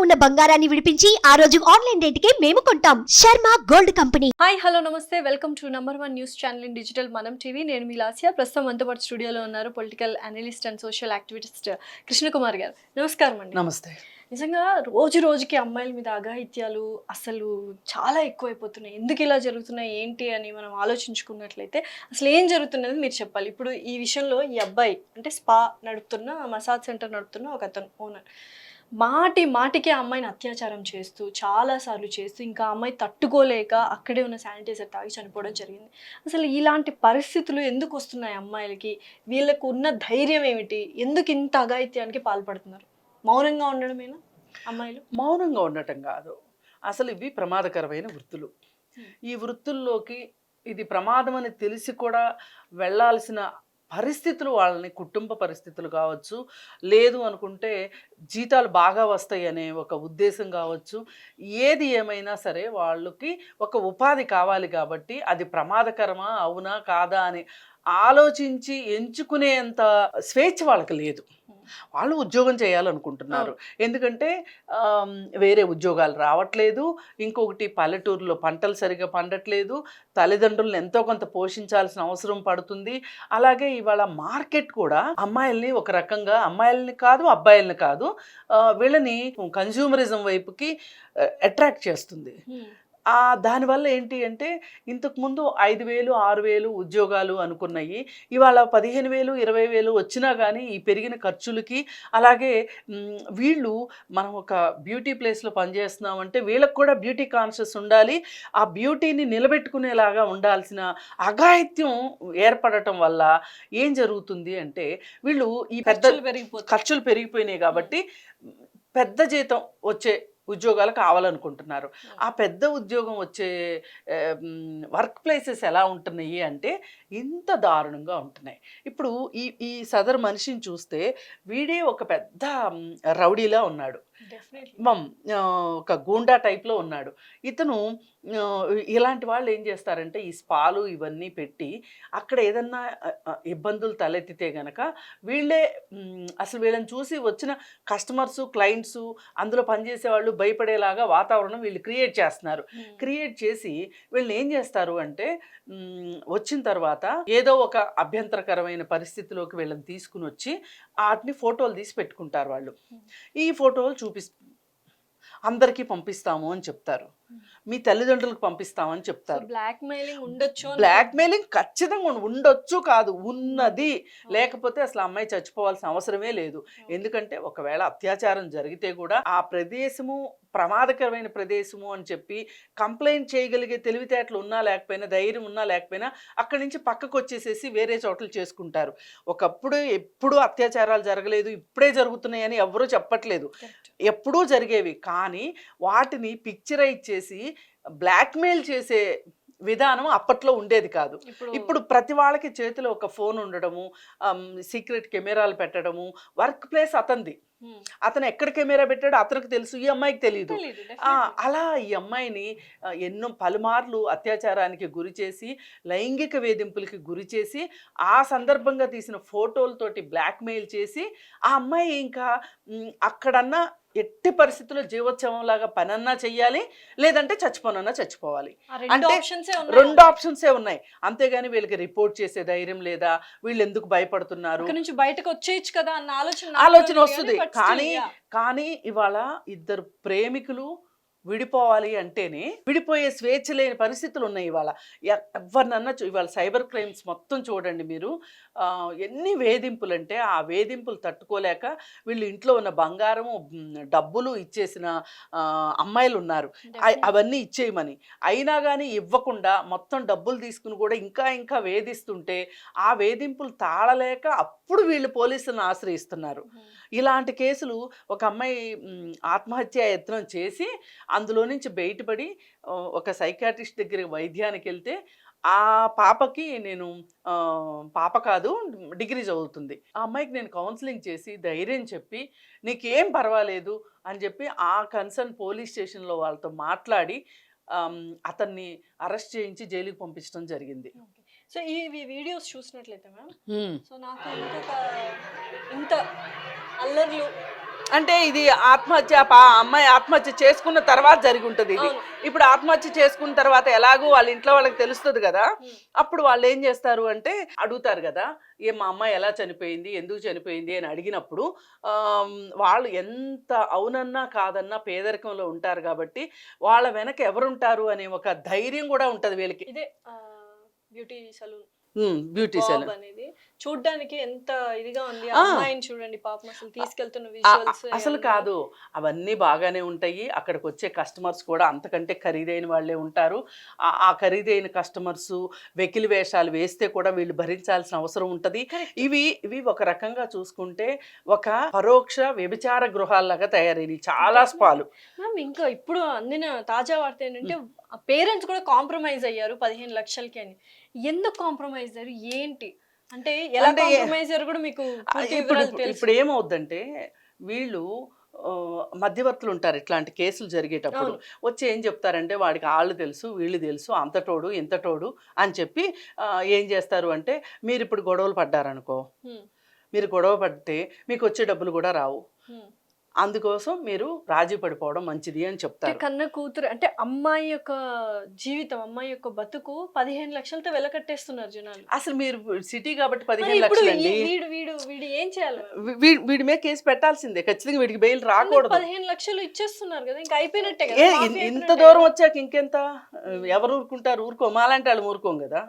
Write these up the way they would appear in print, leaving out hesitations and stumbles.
ఉన్న బంగారాన్ని విడిపించి ఆ రోజు ఆన్లైన్ రేటుకే మేము కొంటాం. Sharma gold company. Hi hello నమస్తే, welcome to #1 news channel in digital Manam TV. నేను మీ లాస్యా. ప్రస్తుతం మనతో పాటు స్టూడియోలో ఉన్నారు political analyst and social activist Krishnakumar గారు. నమస్కారం అండి. నమస్తే. నిజంగా రోజు రోజుకి అమ్మాయిల మీద అఘాయిత్యాలు అసలు చాలా ఎక్కువైపోతున్నాయి. ఎందుకు ఇలా జరుగుతున్నాయి ఏంటి అని మనం ఆలోచించుకున్నట్లయితే అసలు ఏం జరుగుతున్నది మీరు చెప్పాలి. ఇప్పుడు ఈ విషయంలో ఈ అబ్బాయి అంటే స్పా నడుపుతున్న, మసాజ్ సెంటర్ నడుపుతున్న ఒక అతను ఓనర్ మాటికి ఆ అమ్మాయిని అత్యాచారం చేస్తూ చాలాసార్లు చేస్తూ ఇంకా అమ్మాయి తట్టుకోలేక అక్కడే ఉన్న శానిటైజర్ తాగి చనిపోవడం జరిగింది. అసలు ఇలాంటి పరిస్థితులు ఎందుకు వస్తున్నాయి అమ్మాయిలకి? వీళ్ళకు ఉన్న ధైర్యం ఏమిటి? ఎందుకు ఇంత అఘాయిత్యానికి పాల్పడుతున్నారు? మౌనంగా ఉండడమేనా అమ్మాయిలు? మౌనంగా ఉండటం కాదు, అసలు ఇవి ప్రమాదకరమైన వృత్తులు. ఈ వృత్తుల్లోకి ఇది ప్రమాదం అని తెలిసి కూడా వెళ్ళాల్సిన పరిస్థితులు, వాళ్ళని కుటుంబ పరిస్థితులు కావచ్చు, లేదు అనుకుంటే జీతాలు బాగా వస్తాయి అనే ఒక ఉద్దేశం కావచ్చు, ఏది ఏమైనా సరే వాళ్ళకి ఒక ఉపాధి కావాలి కాబట్టి అది ప్రమాదకరమా అవునా కాదా అని ఆలోచించి ఎంచుకునేంత స్వేచ్ఛ వాళ్ళకి లేదు. వాళ్ళు ఉద్యోగం చేయాలనుకుంటున్నారు, ఎందుకంటే వేరే ఉద్యోగాలు రావట్లేదు. ఇంకొకటి పల్లెటూరులో పంటలు సరిగా పండట్లేదు, తల్లిదండ్రులను ఎంతో కొంత పోషించాల్సిన అవసరం పడుతుంది. అలాగే ఇవాళ మార్కెట్ కూడా అమ్మాయిల్ని ఒక రకంగా, అమ్మాయిల్ని కాదు అబ్బాయిల్ని కాదు, వీళ్ళని కన్జ్యూమరిజం వైపుకి అట్రాక్ట్ చేస్తుంది. దానివల్ల ఏంటి అంటే ఇంతకుముందు 5,000 6,000 ఉద్యోగాలు అనుకున్నాయి, ఇవాళ 15,000 20,000 వచ్చినా కానీ ఈ పెరిగిన ఖర్చులకి, అలాగే వీళ్ళు మనం ఒక బ్యూటీ ప్లేస్లో పనిచేస్తున్నామంటే వీళ్ళకి కూడా బ్యూటీ కాన్షియస్ ఉండాలి, ఆ బ్యూటీని నిలబెట్టుకునేలాగా ఉండాల్సిన అఘాయిత్యం ఏర్పడటం వల్ల ఏం జరుగుతుంది అంటే వీళ్ళు ఈ పెద్ద ఖర్చులు పెరిగిపోయినాయి కాబట్టి పెద్ద జీతం వచ్చే ఉద్యోగాలు కావాలనుకుంటున్నారు. ఆ పెద్ద ఉద్యోగం వచ్చే వర్క్ ప్లేసెస్ ఎలా ఉంటున్నాయి అంటే ఇంత దారుణంగా ఉంటున్నాయి. ఇప్పుడు ఈ సదరు మనిషిని చూస్తే వీడే ఒక పెద్ద రౌడీలా ఉన్నాడు, ఒక గూండా టైప్లో ఉన్నాడు ఇతను. ఇలాంటి వాళ్ళు ఏం చేస్తారంటే ఈ స్పాలు ఇవన్నీ పెట్టి అక్కడ ఏదన్నా ఇబ్బందులు తలెత్తితే గనక వీళ్ళే అసలు వీళ్ళని చూసి వచ్చిన కస్టమర్సు క్లయింట్సు అందులో పనిచేసే వాళ్ళు భయపడేలాగా వాతావరణం వీళ్ళు క్రియేట్ చేస్తున్నారు. క్రియేట్ చేసి వీళ్ళని ఏం చేస్తారు అంటే వచ్చిన తర్వాత ఏదో ఒక అభ్యంతరకరమైన పరిస్థితిలోకి వీళ్ళని తీసుకుని వచ్చి వాటిని ఫోటోలు తీసి పెట్టుకుంటారు. వాళ్ళు ఈ ఫోటోలు అందరికీ పంపిస్తాము అని చెప్తారు, మీ తల్లిదండ్రులకు పంపిస్తామని చెప్తారు. బ్లాక్మెయిలింగ్ ఖచ్చితంగా ఉండొచ్చు కాదు, ఉన్నది. లేకపోతే అసలు అమ్మాయి చచ్చిపోవాల్సిన అవసరమే లేదు. ఎందుకంటే ఒకవేళ అత్యాచారం జరిగితే కూడా ఆ ప్రదేశము ప్రమాదకరమైన ప్రదేశము అని చెప్పి కంప్లైంట్ చేయగలిగే తెలివితేటలు ఉన్నా లేకపోయినా, ధైర్యం ఉన్నా లేకపోయినా అక్కడి నుంచి పక్కకు వచ్చేసేసి వేరే చోట్ల చేసుకుంటారు. ఒకప్పుడు ఎప్పుడూ అత్యాచారాలు జరగలేదు, ఇప్పుడే జరుగుతున్నాయని ఎవరూ చెప్పట్లేదు, ఎప్పుడూ జరిగేవి. కానీ వాటిని పిక్చరైజ్ చేసి బ్లాక్మెయిల్ చేసే విధానం అప్పట్లో ఉండేది కాదు. ఇప్పుడు ప్రతి వాళ్ళకి చేతిలో ఒక ఫోన్ ఉండడము, సీక్రెట్ కెమెరాలు పెట్టడము, వర్క్ ప్లేస్ అతనిది, అతను ఎక్కడ కెమెరా పెట్టాడో అతనికి తెలుసు, ఈ అమ్మాయికి తెలియదు. అలా ఈ అమ్మాయిని ఎన్నో పలుమార్లు అత్యాచారానికి గురి చేసి, లైంగిక వేధింపులకి గురి చేసి, ఆ సందర్భంగా తీసిన ఫోటోలతోటి బ్లాక్మెయిల్ చేసి ఆ అమ్మాయి ఇంకా అక్కడన్నా ఎట్టి పరిస్థితుల్లో జీవోత్సవంలాగా పనన్నా చెయ్యాలి, లేదంటే చచ్చిపోనన్నా చచ్చిపోవాలి. అంటే 2 ఆప్షన్సే ఉన్నాయి. అంతేగాని వీళ్ళకి రిపోర్ట్ చేసే ధైర్యం లేదా, వీళ్ళు ఎందుకు భయపడుతున్నారు, బయటకు వచ్చేయచ్చు కదా అన్న ఆలోచన వస్తుంది. కానీ ఇవాళ ఇద్దరు ప్రేమికులు విడిపోవాలి అంటేనే విడిపోయే స్వేచ్ఛ లేని పరిస్థితులు ఉన్నాయి. ఇవాళ ఎవరినన్నా ఇవాళ సైబర్ క్రైమ్స్ మొత్తం చూడండి మీరు, ఎన్ని వేధింపులు అంటే ఆ వేధింపులు తట్టుకోలేక వీళ్ళు ఇంట్లో ఉన్న బంగారము డబ్బులు ఇచ్చేసిన అమ్మాయిలు ఉన్నారు, అవన్నీ ఇచ్చేయమని. అయినా కానీ ఇవ్వకుండా మొత్తం డబ్బులు తీసుకుని కూడా ఇంకా వేధిస్తుంటే ఆ వేధింపులు తాళలేక అప్పుడు వీళ్ళు పోలీసులను ఆశ్రయిస్తున్నారు. ఇలాంటి కేసులు ఒక అమ్మాయి ఆత్మహత్య యత్నం చేసి అందులో నుంచి బయటపడి ఒక సైకాట్రిస్ట్ దగ్గర వైద్యానికి వెళ్తే ఆ పాపకి పాప కాదు డిగ్రీ చదువుతుంది, ఆ అమ్మాయికి నేను కౌన్సిలింగ్ చేసి ధైర్యం చెప్పి నీకేం పర్వాలేదు అని చెప్పి ఆ కన్సర్న్ పోలీస్ స్టేషన్లో వాళ్ళతో మాట్లాడి అతన్ని అరెస్ట్ చేయించి జైలుకి పంపించడం జరిగింది. సో ఈ వీడియోస్ చూసినట్లయితే మ్యామ్, సో నాకు ఇంత అల్లర్లు అంటే ఇది ఆత్మహత్య అమ్మాయి ఆత్మహత్య చేసుకున్న తర్వాత జరిగి ఉంటుంది ఇది. అవును. ఇప్పుడు ఆత్మహత్య చేసుకున్న తర్వాత ఎలాగో వాళ్ళ ఇంట్లో వాళ్ళకి తెలుస్తుంది కదా, అప్పుడు వాళ్ళు ఏం చేస్తారు అంటే అడుగుతారు కదా, మా అమ్మాయి ఎలా చనిపోయింది, ఎందుకు చనిపోయింది అని అడిగినప్పుడు వాళ్ళు ఎంత అవునన్నా కాదన్నా పేదరికంలో ఉంటారు కాబట్టి వాళ్ళ వెనక ఎవరుంటారు అనే ఒక ధైర్యం కూడా ఉంటది వీళ్ళకి. ఇదే బ్యూటీ సలూన్ బ్యూటీ బాబ్ సెలూన్ అనేది చూడ్డానికి ఎంత ఇదిగా ఉంది. ఆ అమ్మాయిని చూడండి పాపం, అసలు తీసుకెళ్తున్న విజువల్స్ అసలు కాదు, అవన్నీ బాగానే ఉంటాయి. అక్కడికి వచ్చే కస్టమర్స్ కూడా అంతకంటే ఖరీదైన వాళ్ళే ఉంటారు. ఆ ఖరీదైన కస్టమర్స్ వెకిలి వేషాలు వేస్తే కూడా వీళ్ళు భరించాల్సిన అవసరం ఉంటుంది. ఇవి ఒక రకంగా చూసుకుంటే ఒక పరోక్ష వ్యభిచార గృహాల్లాగా తయారైనవి చాలా స్పాలు. మ్యామ్ ఇంకా ఇప్పుడు అందిన తాజా వార్త ఏంటంటే పేరెంట్స్ కూడా కాంప్రమైజ్ అయ్యారు 15 లక్షలకి అని. ఎందుకు కాంప్రమైజ్ అయ్యారు, ఏంటి అంటే ఎలా కాంప్రమైజ్ అయ్యారు కూడా మీకు ఇప్పుడు ఏమవుద్దంటే వీళ్ళు మధ్యవర్తులు ఉంటారు ఇట్లాంటి కేసులు జరిగేటప్పుడు. వచ్చి ఏం చెప్తారంటే వాడికి వాళ్ళు తెలుసు వీళ్ళు తెలుసు అంతటోడు ఇంతటోడు అని చెప్పి ఏం చేస్తారు అంటే మీరు ఇప్పుడు గొడవలు పడ్డారనుకో, మీరు గొడవ పడితే మీకు వచ్చే డబ్బులు కూడా రావు, అందుకోసం మీరు రాజీ పడిపోవడం మంచిది అని చెప్తారు. కన్న కూతురు అంటే అమ్మాయి యొక్క జీవితం, అమ్మాయి యొక్క బతుకు 15 లక్షలతో వెలకట్టేస్తున్నారు జనాలు. అసలు మీరు సిటీ కాబట్టి 15 లక్షలు అండి. వీడు ఏం చేయాలి? వీడి మీద కేసు పెట్టాల్సిందే ఖచ్చితంగా, వీడికి బెయిల్ రాకూడదు. 15 లక్షలు ఇచ్చేస్తున్నారు కదా, ఇంకా అయిపోయినట్టే కదా. ఇంత దూరం వచ్చాక ఇంకెంత, ఎవరు ఊరుకుంటారు? ఊరుకో, మాలాంటి వాళ్ళు ఊరుకోం కదా,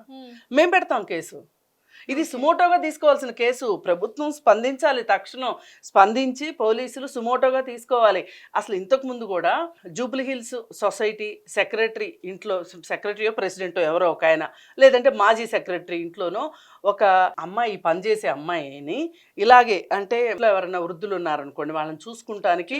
మేము పెడతాం కేసు. ఇది సుమోటోగా తీసుకోవాల్సిన కేసు. ప్రభుత్వం స్పందించాలి, తక్షణం స్పందించి పోలీసులు సుమోటోగా తీసుకోవాలి. అసలు ఇంతకు ముందు కూడా జూబ్లీ హిల్స్ సొసైటీ సెక్రటరీ ఇంట్లో, సెక్రటరీయో ప్రెసిడెంటో ఎవరో ఒక ఆయన, లేదంటే మాజీ సెక్రటరీ ఇంట్లోనో ఒక అమ్మాయి, పనిచేసే అమ్మాయిని ఇలాగే అంటే ఎవరైనా వృద్ధులు ఉన్నారనుకోండి వాళ్ళని చూసుకుంటానికి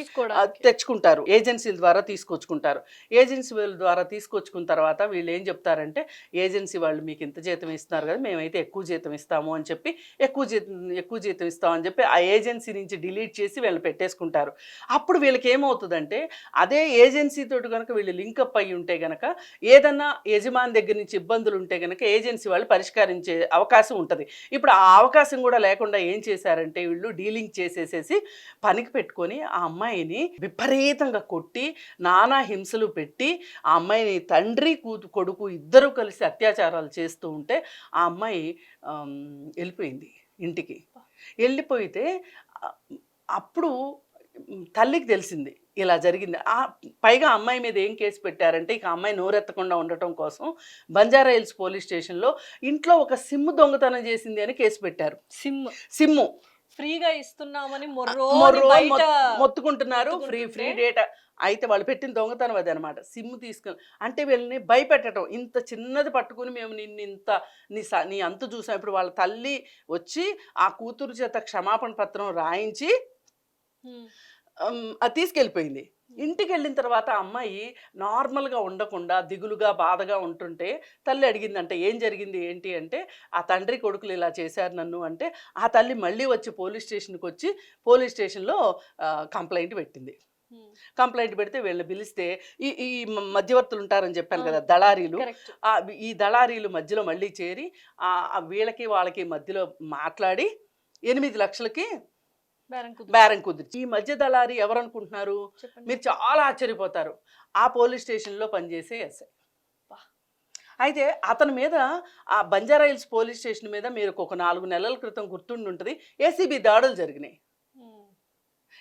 తెచ్చుకుంటారు, ఏజెన్సీల ద్వారా తీసుకొచ్చుకుంటారు. ఏజెన్సీల ద్వారా తీసుకొచ్చుకున్న తర్వాత వీళ్ళు ఏం చెప్తారంటే ఏజెన్సీ వాళ్ళు మీకు ఇంత జీతం ఇస్తున్నారు కదా, మేమైతే ఎక్కువ జీతం ఇస్తాము అని చెప్పి ఎక్కువ జీతం ఇస్తామని చెప్పి ఆ ఏజెన్సీ నుంచి డిలీట్ చేసి వీళ్ళు పెట్టేసుకుంటారు. అప్పుడు వీళ్ళకి ఏమవుతుందంటే అదే ఏజెన్సీ తోటి కనుక వీళ్ళు లింకప్ అయ్యి ఉంటే గనక ఏదన్నా యజమాని దగ్గర నుంచి ఇబ్బందులు ఉంటే గనక ఏజెన్సీ వాళ్ళు పరిష్కరించే అవకాశం ఉంటుంది. ఇప్పుడు ఆ అవకాశం కూడా లేకుండా ఏం చేశారంటే వీళ్ళు డీలింగ్ చేసేసేసి పనికి పెట్టుకొని ఆ అమ్మాయిని విపరీతంగా కొట్టి నానా హింసలు పెట్టి ఆ అమ్మాయిని తండ్రి కొడుకు ఇద్దరు కలిసి అత్యాచారాలు చేస్తూ ఉంటే ఆ అమ్మాయి వెళ్ళిపోయింది ఇంటికి. వెళ్ళిపోయితే అప్పుడు తల్లికి తెలిసింది ఇలా జరిగింది. పైగా అమ్మాయి మీద ఏం కేసు పెట్టారంటే ఇక అమ్మాయి నోరెత్తకుండా ఉండటం కోసం బంజారా హిల్స్ పోలీస్ స్టేషన్లో ఇంట్లో ఒక సిమ్ దొంగతనం చేసింది అని కేసు పెట్టారు. సిమ్ము ఫ్రీగా ఇస్తున్నామని మొత్తుకుంటున్నారు, ఫ్రీ డేటా. అయితే వాళ్ళు పెట్టిన దొంగతనం అది అనమాట. సిమ్ తీసుకుని అంటే వీళ్ళని భయపెట్టడం, ఇంత చిన్నది పట్టుకుని మేము నిన్ను ఇంత నీ అంతు చూసాం. ఇప్పుడు వాళ్ళ తల్లి వచ్చి ఆ కూతురు చేత క్షమాపణ పత్రం రాయించి అది తీసుకెళ్ళిపోయింది. ఇంటికి వెళ్ళిన తర్వాత అమ్మాయి నార్మల్గా ఉండకుండా దిగులుగా బాధగా ఉంటుంటే తల్లి అడిగిందంటే ఏం జరిగింది ఏంటి అంటే ఆ తండ్రి కొడుకులు ఇలా చేశారు నన్ను అంటే ఆ తల్లి మళ్ళీ వచ్చి పోలీస్ స్టేషన్కి వచ్చి పోలీస్ స్టేషన్లో కంప్లైంట్ పెట్టింది. కంప్లైంట్ పెడితే వీళ్ళని పిలిస్తే ఈ మధ్యవర్తులు ఉంటారని చెప్పాను కదా, దళారీలు. ఈ దళారీలు మధ్యలో మళ్ళీ చేరి వీళ్ళకి వాళ్ళకి మధ్యలో మాట్లాడి 8 లక్షలకి బేరం కుదిరి. ఈ మధ్య దళారి ఎవరు అనుకుంటున్నారు? మీరు చాలా ఆశ్చర్యపోతారు. ఆ పోలీస్ స్టేషన్లో పనిచేసే ఎస్ఐ. అయితే అతని మీద ఆ బంజారా హిల్స్ పోలీస్ స్టేషన్ మీద మీరు ఒక 4 నెలల క్రితం గుర్తుండి ఉంటుంది, ఏసీబీ దాడులు జరిగినాయి.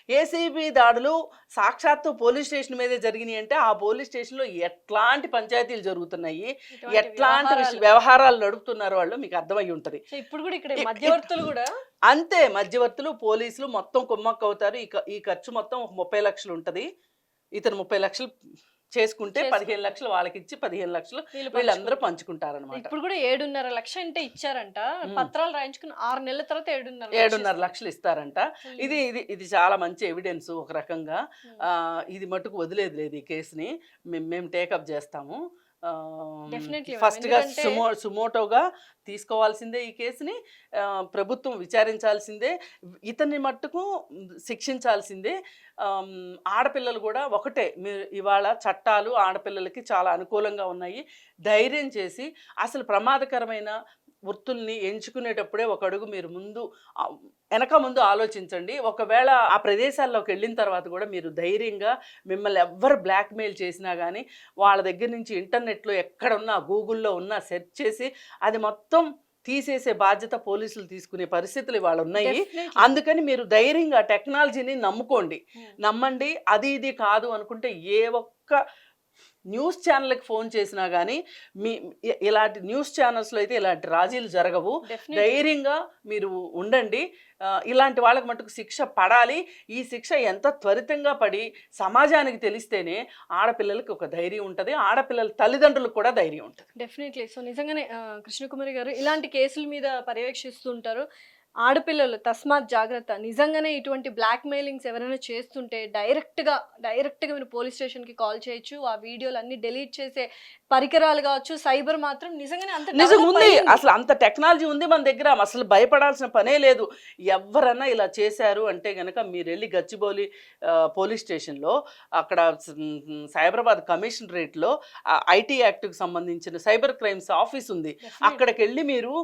ఏసీబీ దాడులు సాక్షాత్తు పోలీస్ స్టేషన్ మీదే జరిగినాయి అంటే ఆ పోలీస్ స్టేషన్లో ఎట్లాంటి పంచాయతీలు జరుగుతున్నాయి, ఎట్లాంటి వ్యవహారాలు నడుపుతున్నారు వాళ్ళు మీకు అర్థమై ఉంటుంది. ఇప్పుడు కూడా ఇక్కడ మధ్యవర్తులు కూడా అంతే, మధ్యవర్తులు పోలీసులు మొత్తం కుమ్మక్క అవుతారు. ఈ ఖర్చు మొత్తం 30 లక్షలు ఉంటుంది. ఇతను 30 లక్షలు చేసుకుంటే 15 లక్షలు వాళ్ళకి ఇచ్చి 15 లక్షలు వీళ్ళందరూ పంచుకుంటారనమాట. ఇప్పుడు కూడా 7.5 లక్షలు అంటే ఇచ్చారంట, పత్రాలు రాయించుకుని 6 నెలల తర్వాత 7.5 లక్షలు ఇస్తారంట. ఇది చాలా మంచి ఎవిడెన్స్ ఒక రకంగా. ఇది మటుకు వదిలేదు లేదు, ఈ కేసుని మేము టేకప్ చేస్తాము. ఫస్ట్గా సుమోటోగా తీసుకోవాల్సిందే ఈ కేసుని, ప్రభుత్వం విచారించాల్సిందే, ఇతన్ని మట్టుకు శిక్షించాల్సిందే. ఆడపిల్లలు కూడా ఒకటే, మీరు ఇవాళ చట్టాలు ఆడపిల్లలకి చాలా అనుకూలంగా ఉన్నాయి. ధైర్యం చేసి అసలు ప్రమాదకరమైన వృత్తుల్ని ఎంచుకునేటప్పుడే ఒక అడుగు మీరు వెనక ముందు ఆలోచించండి. ఒకవేళ ఆ ప్రదేశాల్లోకి వెళ్ళిన తర్వాత కూడా మీరు ధైర్యంగా, మిమ్మల్ని ఎవ్వరు బ్లాక్మెయిల్ చేసినా కానీ వాళ్ళ దగ్గర నుంచి ఇంటర్నెట్లో ఎక్కడున్నా గూగుల్లో ఉన్నా సెర్చ్ చేసి అది మొత్తం తీసేసే బాధ్యత పోలీసులు తీసుకునే పరిస్థితులు ఇవాళ ఉన్నాయి. Definitely. అందుకని మీరు ధైర్యంగా టెక్నాలజీని నమ్ముకోండి. నమ్మండి. అది ఇది కాదు అనుకుంటే ఏ ఒక్క న్యూస్ ఛానల్కి ఫోన్ చేసినా కానీ ఇలాంటి న్యూస్ ఛానల్స్లో అయితే ఇలాంటి రాజీలు జరగవు. Definitely. ధైర్యంగా మీరు ఉండండి. ఇలాంటి వాళ్ళకి మటుకు శిక్ష పడాలి. ఈ శిక్ష ఎంత త్వరితంగా పడి సమాజానికి తెలిస్తేనే ఆడపిల్లలకి ఒక ధైర్యం ఉంటుంది, ఆడపిల్లల తల్లిదండ్రులకు కూడా ధైర్యం ఉంటుంది. డెఫినెట్లీ. సో నిజంగానే కృష్ణకుమారి గారు ఇలాంటి కేసుల మీద పర్యవేక్షిస్తుంటారు. ఆడపిల్లలు తస్మాత్ జాగ్రత్త. నిజంగానే ఇటువంటి బ్లాక్ మెయిలింగ్స్ ఎవరైనా చేస్తుంటే డైరెక్ట్గా మీరు పోలీస్ స్టేషన్కి కాల్ చేయొచ్చు. ఆ వీడియోలు అన్ని డిలీట్ చేసే పరికరాలు కావచ్చు. సైబర్ మాత్రం నిజంగానే అంత నిజం develop ఉంది. అయ్యింది. అసలు అంత టెక్నాలజీ ఉంది మన దగ్గర. అసలు భయపడాల్సిన పనే లేదు. ఎవరన్నా ఇలా చేశారు అంటే గనక మీరు వెళ్ళి గచ్చిబౌలి పోలీస్ స్టేషన్లో అక్కడ సైబరాబాద్ కమిషనరేట్లో ఐటీ యాక్ట్కి సంబంధించిన సైబర్ క్రైమ్స్ ఆఫీస్ ఉంది. Definitely. అక్కడికి వెళ్ళి మీరు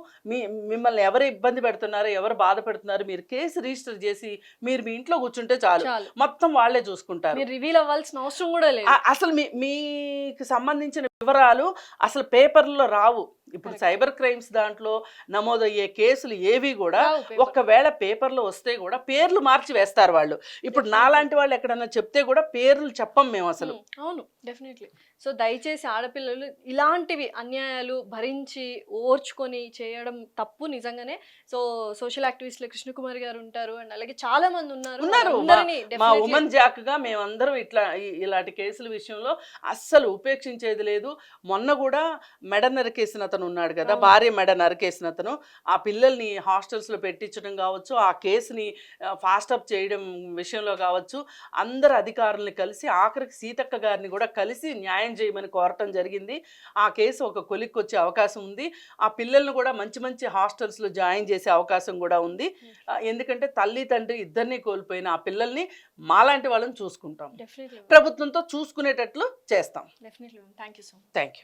మిమ్మల్ని ఎవరు ఇబ్బంది పెడుతున్నారు, ఎవరు బాధ పెడుతున్నారు, మీరు కేసు రిజిస్టర్ చేసి మీరు మీ ఇంట్లో కూర్చుంటే చాలు, చాలు. మొత్తం వాళ్ళే చూసుకుంటారు. మీరు రివీల్ అవ్వాల్సిన అవసరం కూడా లేదు. అసలు మీకు సంబంధించిన వివరాలు అసలు పేపర్లో రావు. ఇప్పుడు Correct. సైబర్ క్రైమ్స్ దాంట్లో నమోదయ్యే కేసులు ఏవి కూడా రావు paper. ఒకవేళ పేపర్లో వస్తే కూడా పేర్లు మార్చి వేస్తారు వాళ్ళు. ఇప్పుడు నాలాంటి వాళ్ళు ఎక్కడన్నా చెప్తే కూడా పేర్లు చెప్పం మేము అసలు. అవును, డెఫినెట్లీ. సో దయచేసి ఆడపిల్లలు ఇలాంటివి అన్యాయాలు భరించి ఓర్చుకొని చేయడం తప్పు నిజంగానే. సో సోషల్ యాక్టివిస్టులు కృష్ణకుమారి గారు ఉంటారు, అండ్ అలాగే చాలా మంది ఉన్నారు. వాళ్ళందరినీ మా definitely- ఉమెన్ జాక్ గా మేమందరం ఇలాంటి కేసుల విషయంలో అస్సలు ఉపేక్షించేది లేదు. మొన్న కూడా మెడ నరికేసిన అతను ఉన్నాడు కదా, అవును. భార్య మెడ నరికేసిన అతను, ఆ పిల్లల్ని హాస్టల్స్ లో పెట్టించడం కావచ్చు, ఆ కేసుని ఫాస్ట్ అప్ చేయడం విషయంలో కావచ్చు, అందరు అధికారుల్ని కలిసి ఆఖరికి సీతక్క గారిని కూడా కలిసి న్యాయం చేయమని కోరటం జరిగింది. ఆ కేసు ఒక కొలిక్కి వచ్చే అవకాశం ఉంది. ఆ పిల్లల్ని కూడా మంచి మంచి హాస్టల్స్ లో జాయిన్ చేసే అవకాశం కూడా ఉంది. ఎందుకంటే తల్లి తండ్రి ఇద్దరిని కోల్పోయిన ఆ పిల్లల్ని మాలాంటి వాళ్ళని చూసుకుంటాం, Definitely. ప్రభుత్వంతో చూసుకునేటట్లు చేస్తాం. Definitely. Thank you so much. Thank you.